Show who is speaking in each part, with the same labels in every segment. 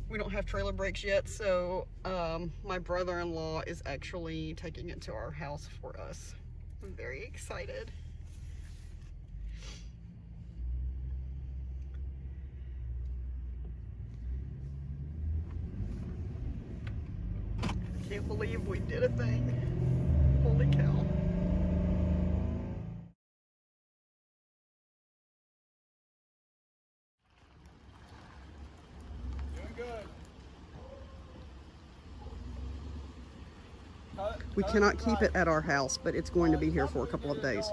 Speaker 1: We don't have trailer brakes yet, so my brother-in-law is actually taking it to our house for us. I'm very excited. I can't believe we did a thing. Holy cow.
Speaker 2: Doing good.
Speaker 1: We cannot keep it at our house, but it's going to be here for a couple of days.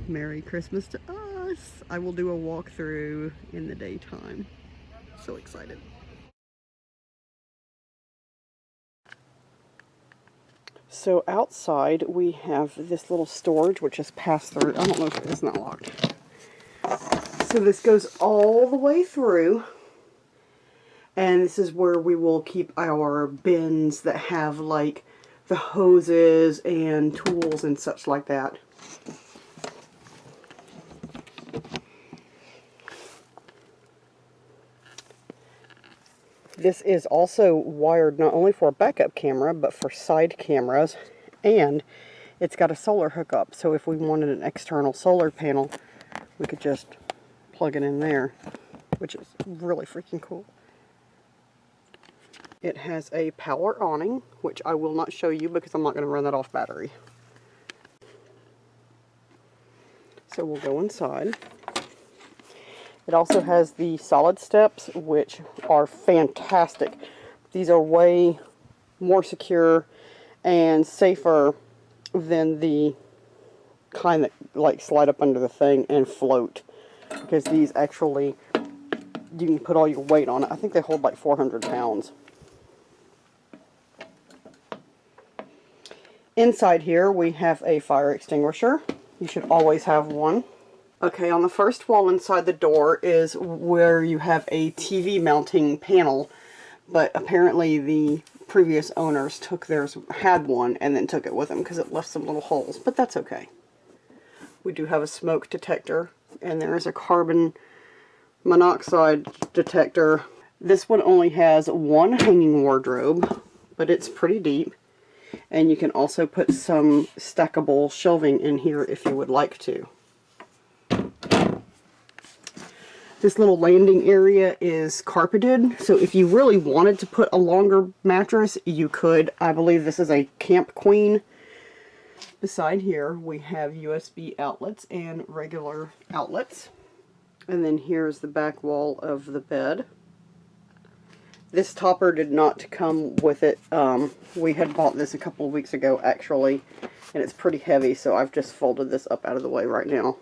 Speaker 1: Merry Christmas to us. I will do a walkthrough in the daytime. So excited. So outside we have this little storage which is passed through. I don't know if it's not locked. So this goes all the way through. And this is where we will keep our bins that have like the hoses and tools and such like that. This is also wired not only for a backup camera, but for side cameras, and it's got a solar hookup, so if we wanted an external solar panel, we could just plug it in there, which is really freaking cool. It has a power awning, which I will not show you because I'm not going to run that off battery. So we'll go inside. It also has the solid steps, which are fantastic. These are way more secure and safer than the kind that like slide up under the thing and float. Because these actually, you can put all your weight on it. I think they hold like 400 pounds. Inside here we have a fire extinguisher. You should always have one. Okay, on the first wall inside the door is where you have a TV mounting panel, but apparently the previous owners took theirs, had one, and then took it with them because it left some little holes, but that's okay. We do have a smoke detector, and there is a carbon monoxide detector. This one only has one hanging wardrobe, but it's pretty deep, and you can also put some stackable shelving in here if you would like to. This little landing area is carpeted, so if you really wanted to put a longer mattress, you could. I believe this is a Camp Queen. Beside here, we have USB outlets and regular outlets. And then here's the back wall of the bed. This topper did not come with it. We had bought this a couple of weeks ago, actually, and it's pretty heavy, so I've just folded this up out of the way right now.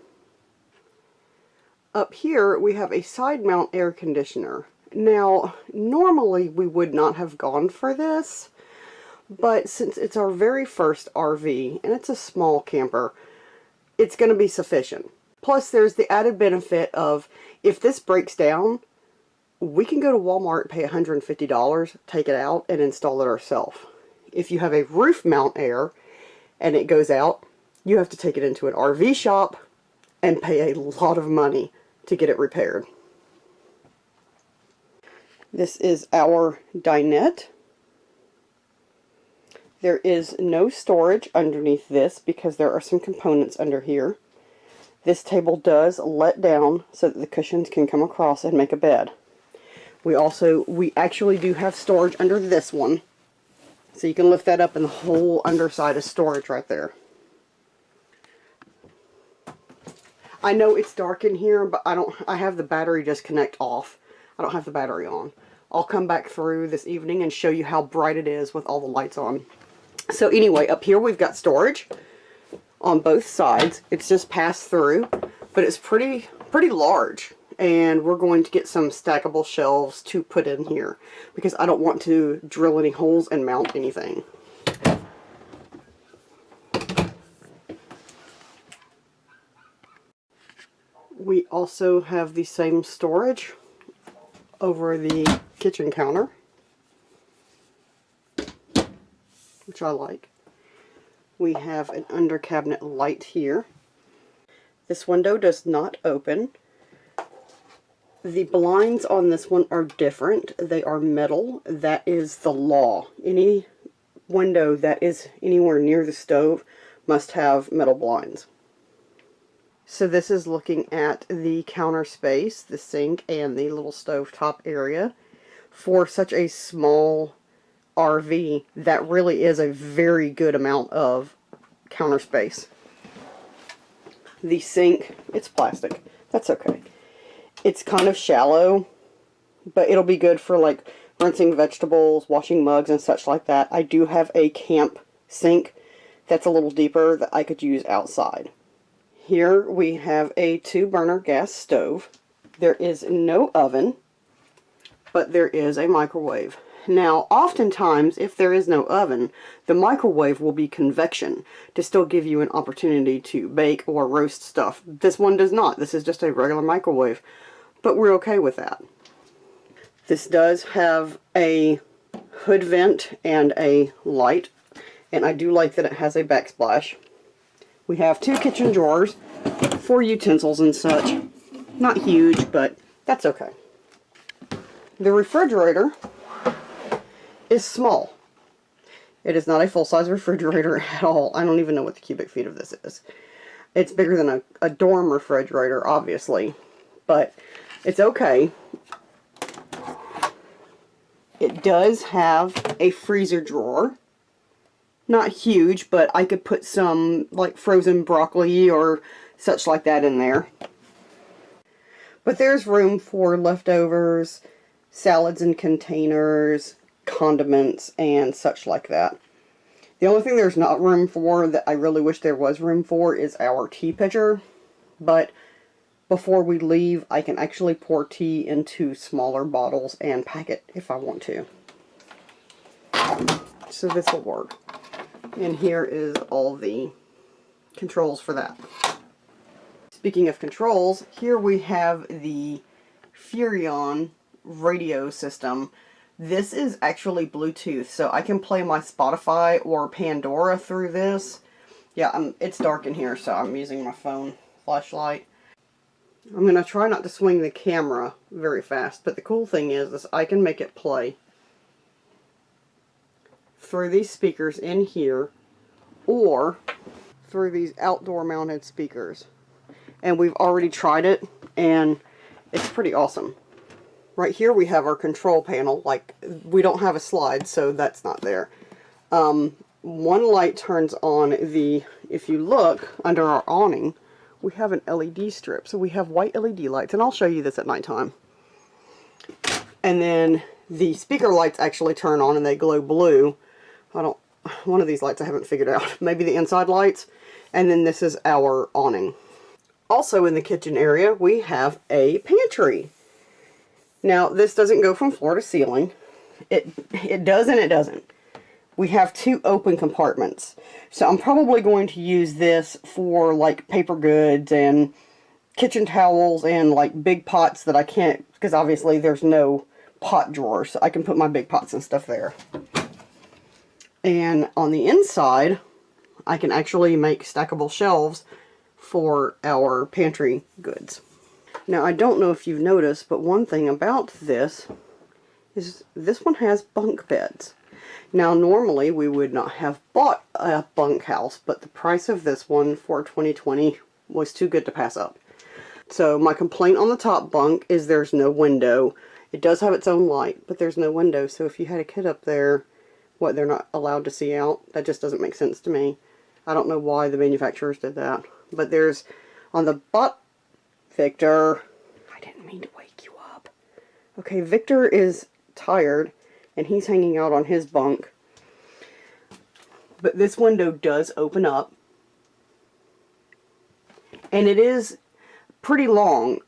Speaker 1: Up here, we have a side mount air conditioner. Now, normally we would not have gone for this, but since it's our very first RV, and it's a small camper, it's going to be sufficient. Plus, there's the added benefit of, if this breaks down, we can go to Walmart, pay $150, take it out, and install it ourselves. If you have a roof mount air, and it goes out, you have to take it into an RV shop, and pay a lot of money to get it repaired. This is our dinette. There is no storage underneath this because there are some components under here. This table does let down so that the cushions can come across and make a bed. We actually do have storage under this one. So you can lift that up and the whole underside is storage right there. I know it's dark in here, but I have the battery disconnect off. I don't have the battery on. I'll come back through this evening and show you how bright it is with all the lights on. So anyway, up here we've got storage on both sides. It's just passed through, but it's pretty large. And we're going to get some stackable shelves to put in here because I don't want to drill any holes and mount anything. We also have the same storage over the kitchen counter, which I like. We have an under cabinet light here. This window does not open, The blinds on this one are different. They are metal. That is the law. Any window that is anywhere near the stove must have metal blinds. So this is looking at the counter space, the sink, and the little stovetop area. For such a small RV, that really is a very good amount of counter space. The sink, it's plastic. That's okay. It's kind of shallow, but it'll be good for like rinsing vegetables, washing mugs, and such like that. I do have a camp sink that's a little deeper that I could use outside. Here we have a 2-burner gas stove. There is no oven, but there is a microwave. Now, oftentimes, if there is no oven, the microwave will be convection to still give you an opportunity to bake or roast stuff. This one does not. This is just a regular microwave, but we're okay with that. This does have a hood vent and a light, and I do like that it has a backsplash. We have 2 kitchen drawers for utensils and such. Not huge, but that's okay. The refrigerator is small. It is not a full-size refrigerator at all. I don't even know what the cubic feet of this is. It's bigger than a dorm refrigerator, obviously, but it's okay. It does have a freezer drawer. Not huge, but I could put some like frozen broccoli or such like that in there. But there's room for leftovers, salads in containers, condiments, and such like that. The only thing there's not room for that I really wish there was room for is our tea pitcher. But before we leave, I can actually pour tea into smaller bottles and pack it if I want to. So this will work. And here is all the controls for that. Speaking of controls, here we have the Furrion radio system. This is actually Bluetooth, so I can play my Spotify or Pandora through this. Yeah, it's dark in here, so I'm using my phone flashlight. I'm going to try not to swing the camera very fast, but the cool thing is I can make it play through these speakers in here or through these outdoor mounted speakers. And we've already tried it, and it's pretty awesome. Right here we have our control panel. Like, we don't have a slide, so that's not there. One light turns on if you look under our awning, we have an LED strip. So we have white LED lights, and I'll show you this at nighttime. And then the speaker lights actually turn on and they glow blue. One of these lights I haven't figured out. Maybe the inside lights. And then this is our awning. Also in the kitchen area, we have a pantry. Now, this doesn't go from floor to ceiling. It does and it doesn't. We have 2 open compartments. So I'm probably going to use this for like paper goods and kitchen towels and like big pots that I can't, because obviously there's no pot drawer, so I can put my big pots and stuff there. And on the inside, I can actually make stackable shelves for our pantry goods. Now, I don't know if you've noticed, but one thing about this is this one has bunk beds. Now, normally we would not have bought a bunk house, but the price of this one for 2020 was too good to pass up. So my complaint on the top bunk is there's no window. It does have its own light, but there's no window. So if you had a kid up there, what, they're not allowed to see out? That just doesn't make sense to me. I don't know why the manufacturers did that. But there's, on the butt, Victor, I didn't mean to wake you up. Okay, Victor is tired, and he's hanging out on his bunk. But this window does open up. And it is pretty long.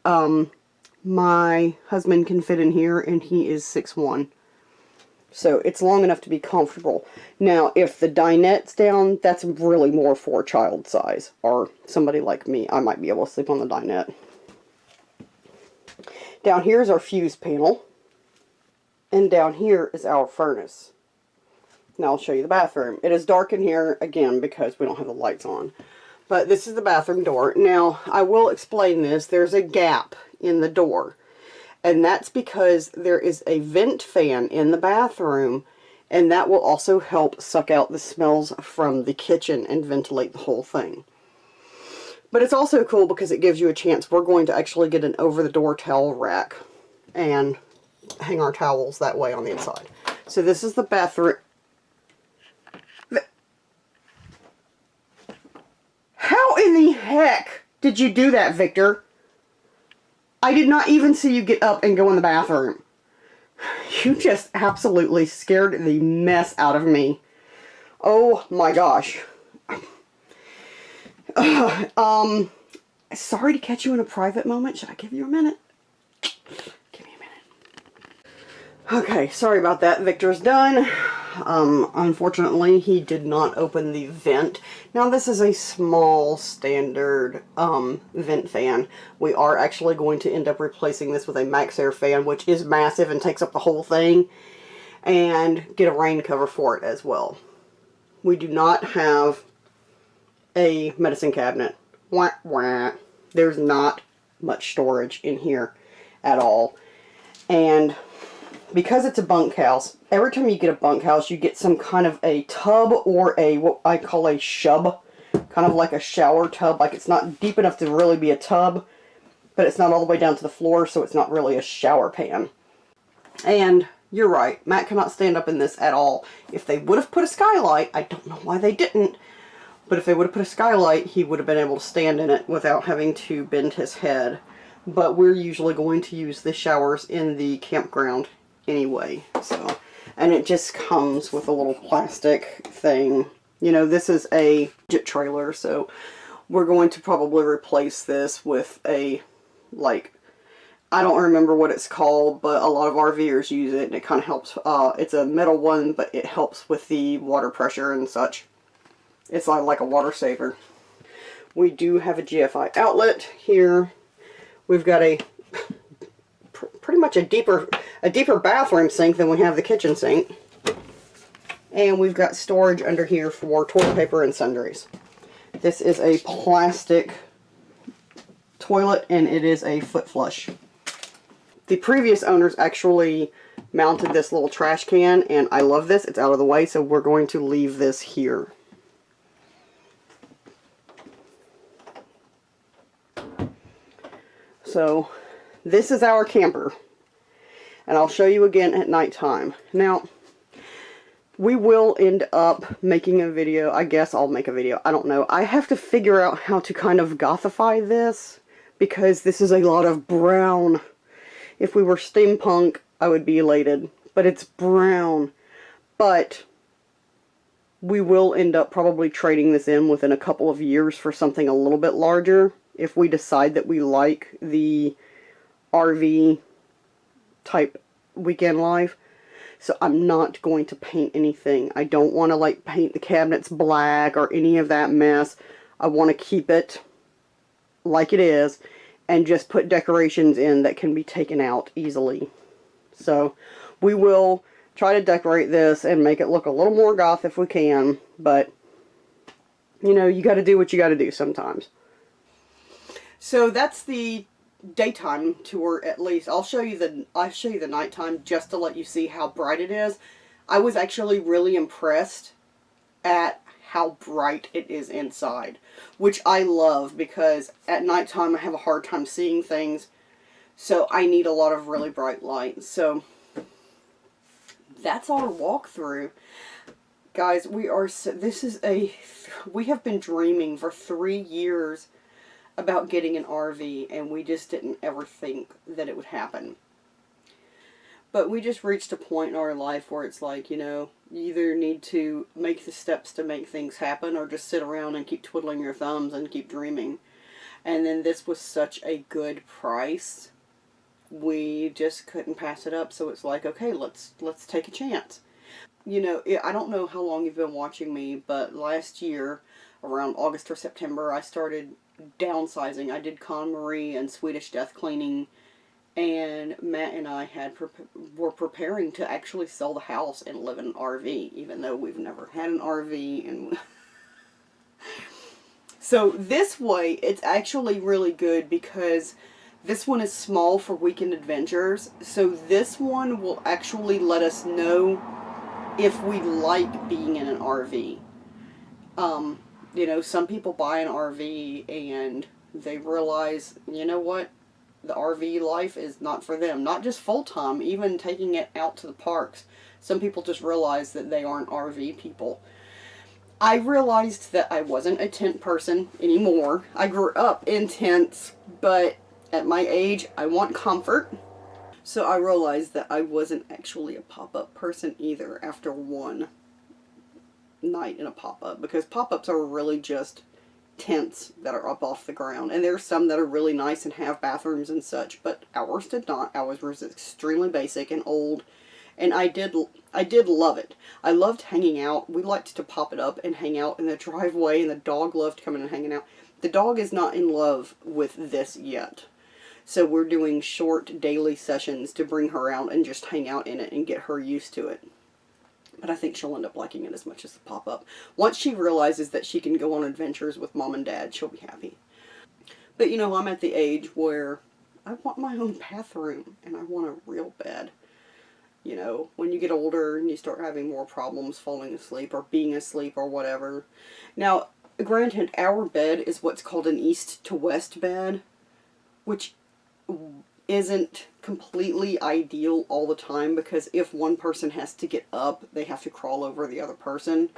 Speaker 1: My husband can fit in here, and he is 6'1". So it's long enough to be comfortable. Now, if the dinette's down, that's really more for child size. Or somebody like me, I might be able to sleep on the dinette. Down here is our fuse panel. And down here is our furnace. Now I'll show you the bathroom. It is dark in here, again, because we don't have the lights on. But this is the bathroom door. Now, I will explain this. There's a gap in the door. And that's because there is a vent fan in the bathroom, and that will also help suck out the smells from the kitchen and ventilate the whole thing. But it's also cool because it gives you a chance. We're going to actually get an over-the-door towel rack and hang our towels that way on the inside. So this is the bathroom. How in the heck did you do that, Victor? I did not even see you get up and go in the bathroom. You just absolutely scared the mess out of me. Oh my gosh. Sorry to catch you in a private moment. Should I give you a minute? Give me a minute. Okay, sorry about that. Victor's done. Unfortunately, he did not open the vent. Now, this is a small, standard, vent fan. We are actually going to end up replacing this with a Max Air fan, which is massive and takes up the whole thing, and get a rain cover for it as well. We do not have a medicine cabinet. Wah, wah. There's not much storage in here at all. And because it's a bunkhouse, every time you get a bunkhouse, you get some kind of a tub or a, what I call a shub. Kind of like a shower tub. Like, it's not deep enough to really be a tub, but it's not all the way down to the floor, so it's not really a shower pan. And you're right, Matt cannot stand up in this at all. If they would have put a skylight, I don't know why they didn't, but if they would have put a skylight, he would have been able to stand in it without having to bend his head. But we're usually going to use the showers in the campground anyway. So, and it just comes with a little plastic thing. You know, this is a jet trailer, so we're going to probably replace this with a, like, I don't remember what it's called, but a lot of RVers use it, and it kind of helps. It's a metal one, but it helps with the water pressure and such. It's like a water saver. We do have a GFI outlet here. We've got a pretty much a deeper bathroom sink than we have the kitchen sink. And we've got storage under here for toilet paper and sundries. This is a plastic toilet, and it is a foot flush. The previous owners actually mounted this little trash can, and I love this. It's out of the way, so we're going to leave this here. So, this is our camper. And I'll show you again at nighttime. Now, we will end up making a video. I guess I'll make a video. I don't know. I have to figure out how to kind of gothify this, because this is a lot of brown. If we were steampunk, I would be elated. But it's brown. But we will end up probably trading this in within a couple of years for something a little bit larger, if we decide that we like the RV type weekend life. So I'm not going to paint anything. I don't want to like paint the cabinets black or any of that mess. I want to keep it like it is and just put decorations in that can be taken out easily. So we will try to decorate this and make it look a little more goth if we can, but you know, you got to do what you got to do sometimes. So that's the daytime tour, at least. I'll show you the nighttime just to let you see how bright it is. I was actually really impressed at how bright it is inside, which I love, because at nighttime I have a hard time seeing things, so I need a lot of really bright light. So that's our walkthrough, guys. We have been dreaming for 3 years about getting an RV, and we just didn't ever think that it would happen. But we just reached a point in our life where it's like, you know, you either need to make the steps to make things happen, or just sit around and keep twiddling your thumbs and keep dreaming. And then this was such a good price, we just couldn't pass it up. So it's like, okay, let's take a chance. You know, I don't know how long you've been watching me, but last year, around August or September, I started downsizing. I did KonMari and Swedish death cleaning, and Matt and I were preparing to actually sell the house and live in an RV, even though we've never had an RV. And so this way, it's actually really good, because This one is small for weekend adventures, so this one will actually let us know if we like being in an RV. You know, some people buy an RV and they realize, you know what, the RV life is not for them. Not just full-time, even taking it out to the parks. Some people just realize that they aren't RV people. I realized that I wasn't a tent person anymore. I grew up in tents, but at my age, I want comfort. So I realized that I wasn't actually a pop-up person either after one night in a pop-up, because pop-ups are really just tents that are up off the ground, and there's some that are really nice and have bathrooms and such, but ours did not. Ours was extremely basic and old, and I did love it. I loved hanging out. We liked to pop it up and hang out in the driveway, and the dog loved coming and hanging out. The dog is not in love with this yet, so we're doing short daily sessions to bring her out and just hang out in it and get her used to it. But I think she'll end up liking it as much as the pop-up. Once she realizes that she can go on adventures with Mom and Dad, she'll be happy. But you know, I'm at the age where I want my own bathroom, and I want a real bed. You know, when you get older and you start having more problems falling asleep or being asleep or whatever. Now, granted, our bed is what's called an east to west bed, which isn't completely ideal all the time, because if one person has to get up, they have to crawl over the other person.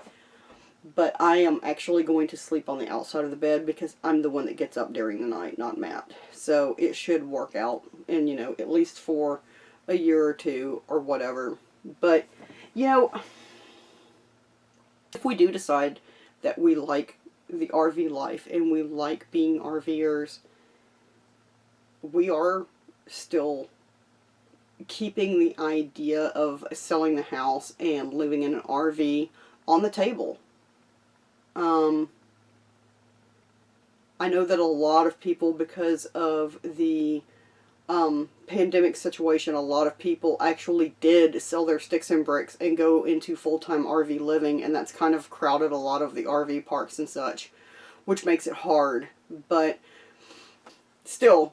Speaker 1: But I am actually going to sleep on the outside of the bed because I'm the one that gets up during the night, not Matt. So it should work out, and you know, at least for a year or two or whatever. But, you know, if we do decide that we like the RV life and we like being RVers, we are still keeping the idea of selling the house and living in an RV on the table. I know that a lot of people, because of the pandemic situation, a lot of people actually did sell their sticks and bricks and go into full-time RV living, and that's kind of crowded a lot of the RV parks and such, which makes it hard. But still,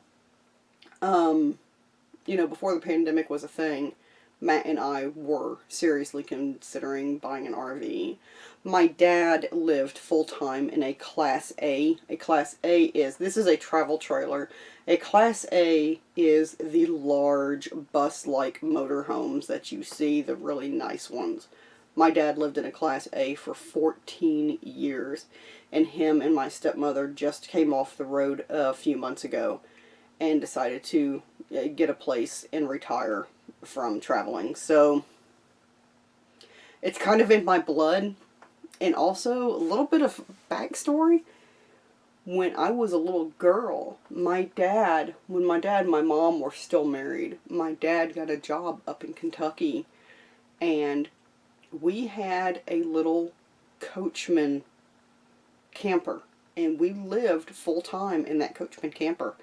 Speaker 1: you know, before the pandemic was a thing, Matt and I were seriously considering buying an RV. My dad lived full-time in a Class A. A Class A is, this is a travel trailer. A Class A is the large bus-like motorhomes that you see, the really nice ones. My dad lived in a Class A for 14 years, and him and my stepmother just came off the road a few months ago and decided to get a place and retire from traveling. So it's kind of in my blood. And also a little bit of backstory. When I was a little girl, when my dad and my mom were still married, my dad got a job up in Kentucky, and we had a little coachman camper, and we lived full time in that coachman camper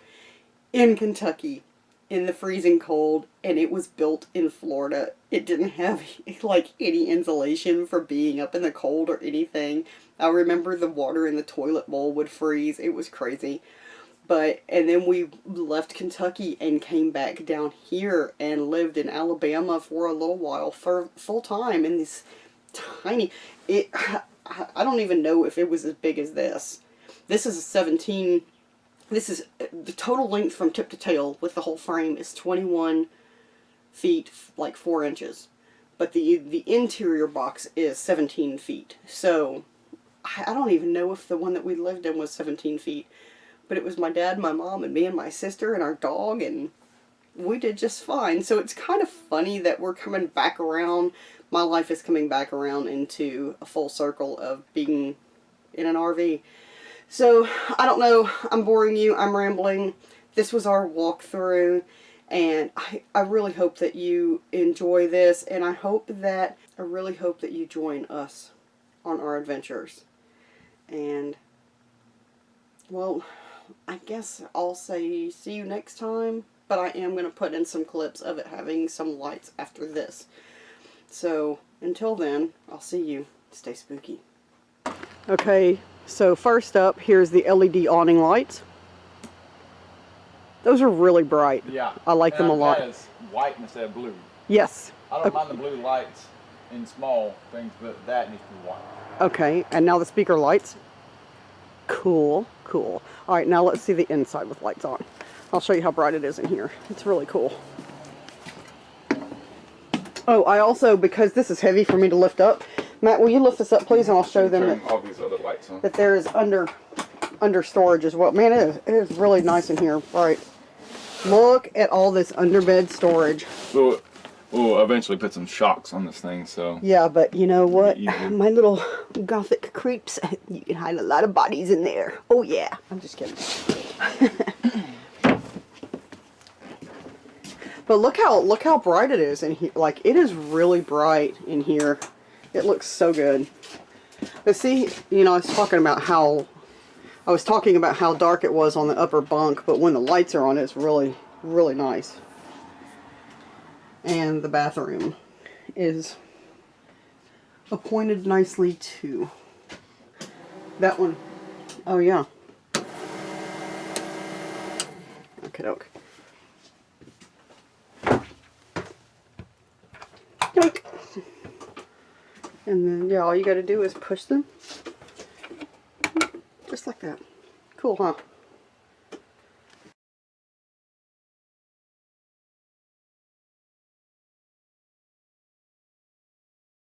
Speaker 1: in Kentucky in the freezing cold, and it was built in Florida. It didn't have like any insulation for being up in the cold or anything. I remember the water in the toilet bowl would freeze. It was crazy. And then we left Kentucky and came back down here and lived in Alabama for a little while for full time in this tiny, I don't even know if it was as big as this. This is a 17, this is, the total length from tip to tail with the whole frame is 21 feet, like 4 inches. But the interior box is 17 feet. So, I don't even know if the one that we lived in was 17 feet. But it was my dad, my mom, and me and my sister and our dog, and we did just fine. So it's kind of funny that we're coming back around. My life is coming back around into a full circle of being in an RV. So, I don't know, I'm boring you, I'm rambling. This was our walkthrough, and I really hope that you enjoy this, and I really hope that you join us on our adventures. And, well, I guess I'll say see you next time, but I am going to put in some clips of it having some lights after this. So, until then, I'll see you. Stay spooky. Okay, so first up, here's the LED awning lights. Those are really bright.
Speaker 2: Yeah.
Speaker 1: I like them a lot.
Speaker 2: That is white instead of blue.
Speaker 1: Yes.
Speaker 2: I don't mind the blue lights in small things, but that needs to be white.
Speaker 1: Okay, and now the speaker lights. Cool, cool. All right, now let's see the inside with lights on. I'll show you how bright it is in here. It's really cool. Oh, I also, because this is heavy for me to lift up, Matt, will you lift this up, please, and I'll show them that there is under storage as well. Man, it is really nice in here. All right, look at all this underbed storage.
Speaker 2: We'll eventually put some shocks on this thing, so...
Speaker 1: Yeah, but you know what? My little gothic creeps, you can hide a lot of bodies in there. Oh, yeah. I'm just kidding. But look how bright it is in here. Like, it is really bright in here. It looks so good. But see, you know, I was talking about how dark it was on the upper bunk, but when the lights are on, it's really, really nice. And the bathroom is appointed nicely too. That one, oh yeah. Okay, doke. Yoink. And then, yeah, all you gotta do is push them. Just like that. Cool, huh?